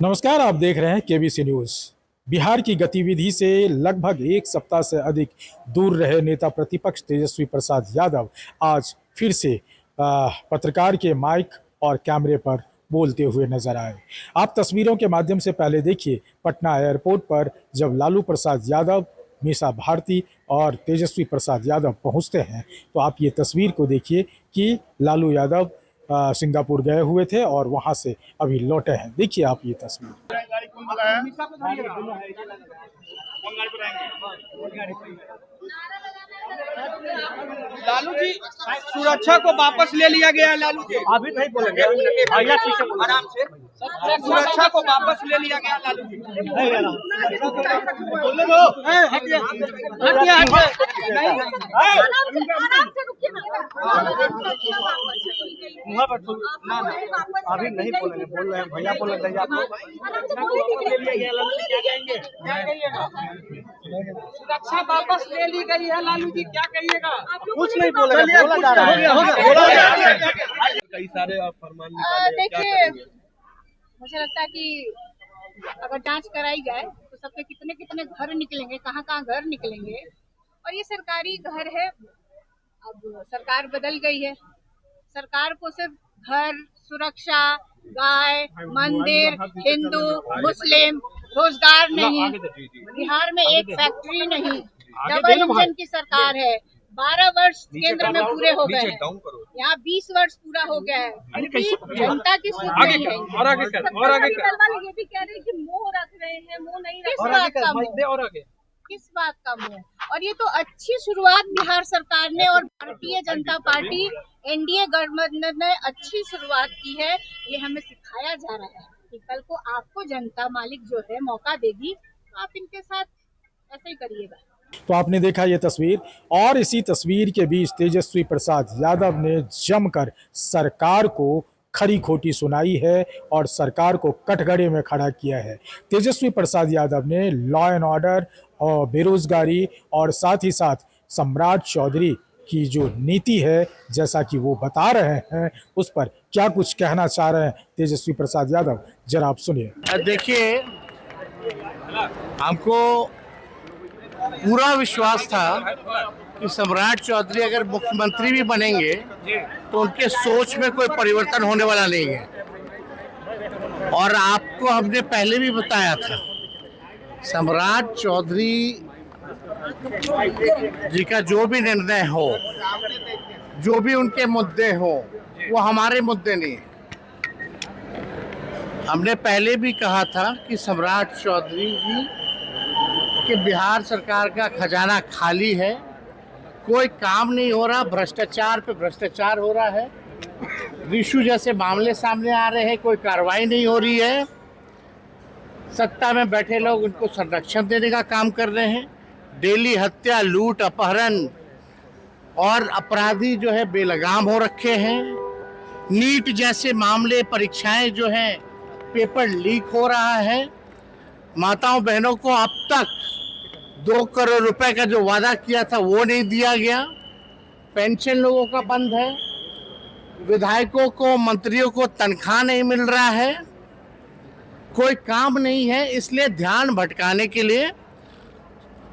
नमस्कार, आप देख रहे हैं केबीसी न्यूज। बिहार की गतिविधि से लगभग एक सप्ताह से अधिक दूर रहे नेता प्रतिपक्ष तेजस्वी प्रसाद यादव आज फिर से पत्रकार के माइक और कैमरे पर बोलते हुए नजर आए। आप तस्वीरों के माध्यम से पहले देखिए पटना एयरपोर्ट पर जब लालू प्रसाद यादव, मीसा भारती और तेजस्वी प्रसाद यादव पहुंचते हैं तो आप ये तस्वीर को देखिए कि लालू यादव सिंगापुर गए हुए थे और वहां से अभी लौटे हैं। देखिए आप ये तस्वीर। लालू जी, सुरक्षा को वापस ले लिया गया है। लालू जी अभी नहीं बोलेंगे भैया, पीछे बोलो आराम से। सुरक्षा को वापस ले लिया गया लालू जी। बोलने दो। हटिए हटिए मुँह पर ना ना अभी नहीं बोलेंगे, बोल रहे हैं भैया, बोल रहे हैं आपको ले लिया गया। लालू जी क्या कहेंगे? सुरक्षा वापस ले ली गई है लालू जी, क्या कहिएगा? कुछ नहीं बोलेगा, बोला जा रहा है। कई सारे फरमान निकाले, क्या देखिए, करेंगे? मुझे लगता है कि अगर जांच कराई जाए तो सबके कितने कितने घर निकलेंगे, कहाँ कहाँ घर निकलेंगे। और ये सरकारी घर है। अब सरकार बदल गई है। सरकार को सिर्फ घर, सुरक्षा, गाय, मंदिर, हिंदू, मुस्लिम, रोजगार नहीं, बिहार में एक फैक्ट्री नहीं, डबल इंजन की सरकार है। 12 वर्ष केंद्र में पूरे हो गए हैं, यहाँ 20 वर्ष पूरा हो गया है। जनता की सुध नहीं है। और आगे कर, और आगे कर। दल वाले ये भी कह रहे हैं कि मुंह रख रहे हैं, मुंह नहीं रख रहे। किस बात का मुंह? और आगे किस बात का मुंह? और ये तो अच्छी शुरुआत बिहार सरकार ने और भारतीय जनता पार्टी एनडीए गठबंधन ने अच्छी शुरुआत की है। ये हमें सिखाया जा रहा है कि कल को आपको जनता मालिक जो है मौका देगी, तो आप इनके साथ ऐसे ही करिएगा। तो आपने देखा ये तस्वीर, और इसी तस्वीर के बीच तेजस्वी प्रसाद यादव ने जमकर सरकार को खरी खोटी सुनाई है और सरकार को कटघरे में खड़ा किया है। तेजस्वी प्रसाद यादव ने लॉ एंड ऑर्डर और बेरोजगारी और साथ ही साथ सम्राट चौधरी की जो नीति है, जैसा कि वो बता रहे हैं, उस पर क्या कुछ कहना चाह रहे हैं तेजस्वी प्रसाद यादव, जरा आप सुनिए। देखिए, हमको पूरा विश्वास था कि सम्राट चौधरी अगर मुख्यमंत्री भी बनेंगे तो उनके सोच में कोई परिवर्तन होने वाला नहीं है। और आपको हमने पहले भी बताया था, सम्राट चौधरी जी का जो भी निर्णय हो, जो भी उनके मुद्दे हो, वो हमारे मुद्दे नहीं है। हमने पहले भी कहा था कि सम्राट चौधरी जी कि बिहार सरकार का खजाना खाली है, कोई काम नहीं हो रहा, भ्रष्टाचार पे भ्रष्टाचार हो रहा है, रिशु जैसे मामले सामने आ रहे हैं, कोई कार्रवाई नहीं हो रही है, सत्ता में बैठे लोग उनको संरक्षण देने का काम कर रहे हैं, डेली हत्या, लूट, अपहरण और अपराधी जो है बेलगाम हो रखे हैं, नीट जैसे मामले, परीक्षाएं जो हैं, पेपर लीक हो रहा है, माताओं बहनों को अब तक 2 करोड़ रुपए का जो वादा किया था वो नहीं दिया गया, पेंशन लोगों का बंद है, विधायकों को, मंत्रियों को तनख्वाह नहीं मिल रहा है, कोई काम नहीं है। इसलिए ध्यान भटकाने के लिए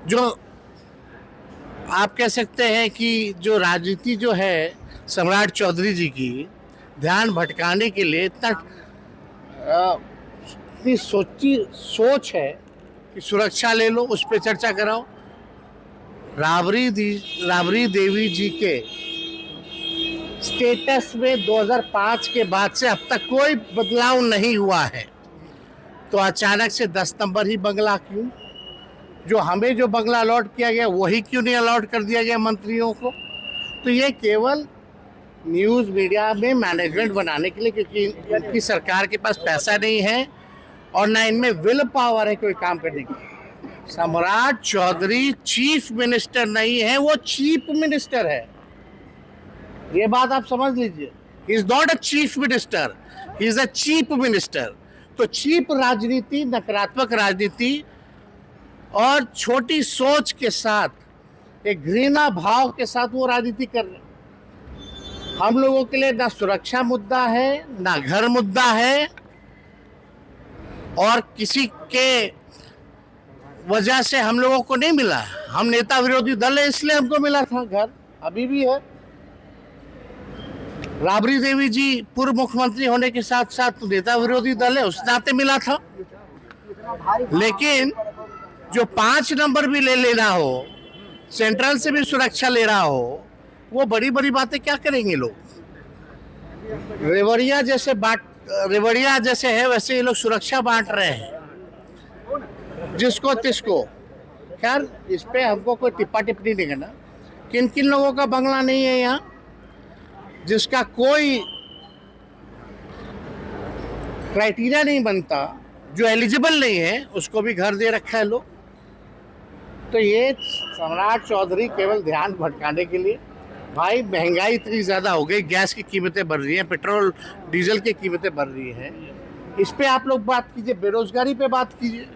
जो आप कह सकते हैं कि जो राजनीति जो है सम्राट चौधरी जी की, ध्यान भटकाने के लिए इतनी सोच है कि सुरक्षा ले लो, उस पर चर्चा कराओ। राबड़ी देवी जी के स्टेटस में 2005 के बाद से अब तक कोई बदलाव नहीं हुआ है, तो अचानक से 10 नंबर ही बंगला क्यों? जो हमें जो बंगला अलॉट किया गया वही क्यों नहीं अलॉट कर दिया गया मंत्रियों को? तो ये केवल न्यूज़ मीडिया में मैनेजमेंट बनाने के लिए, क्योंकि इनकी सरकार के पास पैसा नहीं है और ना इनमें विल पावर है कोई काम करने की। सम्राट चौधरी चीफ मिनिस्टर नहीं है, वो चीफ मिनिस्टर है, ये बात आप समझ लीजिए। He is not a chief minister, he is a chief minister. तो चीप राजनीति, नकारात्मक राजनीति और छोटी सोच के साथ, एक घृणा भाव के साथ वो राजनीति कर रहे हैं। हम लोगों के लिए ना सुरक्षा मुद्दा है, ना घर मुद्दा है, और किसी के वजह से हम लोगों को नहीं मिला। हम नेता विरोधी दल है इसलिए हमको मिला था घर, अभी भी है। राबड़ी देवी जी पूर्व मुख्यमंत्री होने के साथ साथ नेता विरोधी दल है, उस नाते मिला था। लेकिन जो 5 नंबर भी ले लेना हो, सेंट्रल से भी सुरक्षा ले रहा हो, वो बड़ी बड़ी बातें क्या करेंगे लोग। रेवड़िया जैसे है वैसे ये लोग सुरक्षा बांट रहे हैं जिसको तिसको। खैर इस पे हमको कोई टिप्पा टिप्पणी नहीं करना। किन किन लोगों का बंगला नहीं है यहाँ, जिसका कोई क्राइटेरिया नहीं बनता, जो एलिजिबल नहीं है, उसको भी घर दे रखा है लोग। तो ये सम्राट चौधरी केवल ध्यान भटकाने के लिए। भाई महंगाई इतनी ज़्यादा हो गई, गैस की कीमतें बढ़ रही हैं, पेट्रोल डीजल की कीमतें बढ़ रही हैं, इस पे आप लोग बात कीजिए, बेरोजगारी पे बात कीजिए।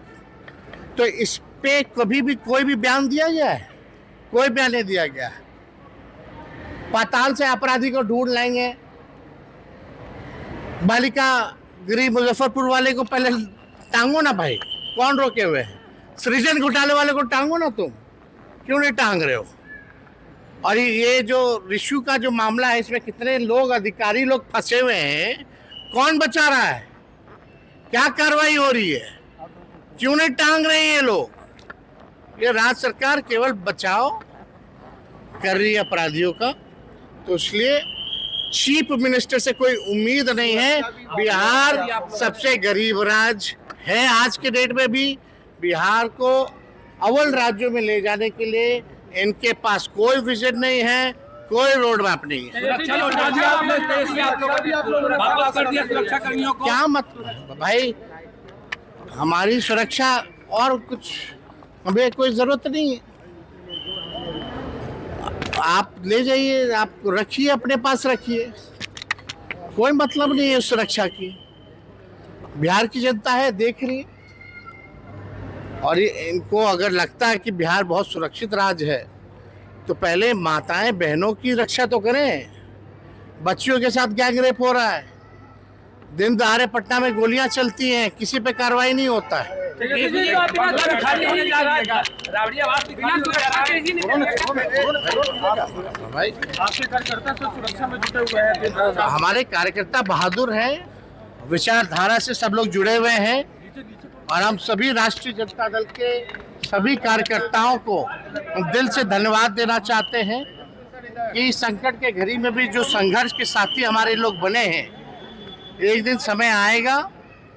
तो इस पे कभी भी कोई भी बयान दिया गया है? कोई बयान नहीं दिया गया है। पाताल से अपराधी को ढूंढ लाएंगे, बालिका गृह मुजफ्फरपुर वाले को पहले टांगो ना भाई, कौन रोके हुए हैं? सृजन घोटाले वाले को टांगो ना, तुम क्यों नहीं टांग रहे हो? और ये जो रिशु का जो मामला है, इसमें कितने लोग अधिकारी लोग फंसे हुए हैं, कौन बचा रहा है? क्या कार्रवाई हो रही है? क्यों नहीं टांग रहे हैं ये लोग? ये राज्य सरकार केवल बचाव कर रही है अपराधियों का। तो इसलिए चीफ मिनिस्टर से कोई उम्मीद नहीं है। बिहार सबसे गरीब राज्य है आज के डेट में भी। बिहार को अव्वल राज्यों में ले जाने के लिए इनके पास कोई विजन नहीं है, कोई रोड मैप नहीं है। क्या मतलब भाई, हमारी सुरक्षा और कुछ हमें कोई जरूरत नहीं है। आप ले जाइए, आप रखिए, अपने पास रखिए, कोई मतलब नहीं है सुरक्षा की। बिहार की जनता है, देख रही है। और इनको अगर लगता है कि बिहार बहुत सुरक्षित राज्य है, तो पहले माताएं बहनों की रक्षा तो करें। बच्चियों के साथ गैंग रेप हो रहा है, दिन दहाड़े पटना में गोलियां चलती हैं, किसी पे कार्रवाई नहीं होता है। भाई हमारे कार्यकर्ता बहादुर हैं, विचारधारा से सब लोग जुड़े हुए हैं, और हम सभी राष्ट्रीय जनता दल के सभी कार्यकर्ताओं को दिल से धन्यवाद देना चाहते हैं कि संकट के घड़ी में भी जो संघर्ष के साथी हमारे लोग बने हैं, एक दिन समय आएगा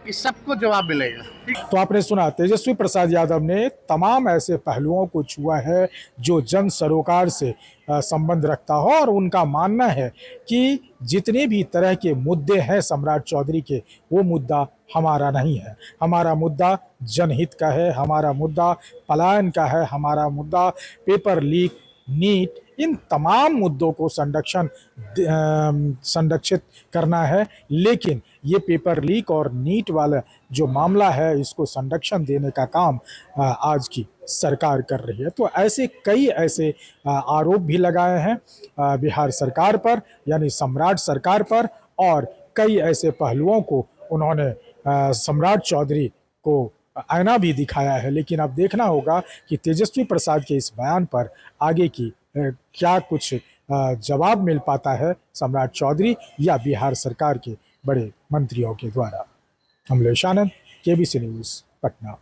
कि सबको जवाब मिलेगा। तो आपने सुना, तेजस्वी प्रसाद यादव ने तमाम ऐसे पहलुओं को छुआ है जो जन सरोकार से संबंध रखता हो, और उनका मानना है कि जितने भी तरह के मुद्दे हैं सम्राट चौधरी के, वो मुद्दा हमारा नहीं है। हमारा मुद्दा जनहित का है, हमारा मुद्दा पलायन का है, हमारा मुद्दा पेपर लीक, नीट, इन तमाम मुद्दों को संरक्षित करना है। लेकिन ये पेपर लीक और नीट वाला जो मामला है, इसको संरक्षण देने का काम आज की सरकार कर रही है। तो ऐसे कई ऐसे आरोप भी लगाए हैं बिहार सरकार पर, यानी सम्राट सरकार पर, और कई ऐसे पहलुओं को उन्होंने सम्राट चौधरी को आईना भी दिखाया है। लेकिन अब देखना होगा कि तेजस्वी प्रसाद के इस बयान पर आगे की क्या कुछ जवाब मिल पाता है सम्राट चौधरी या बिहार सरकार के बड़े मंत्रियों के द्वारा। कमलेश आनंद, केबीसी न्यूज़, पटना।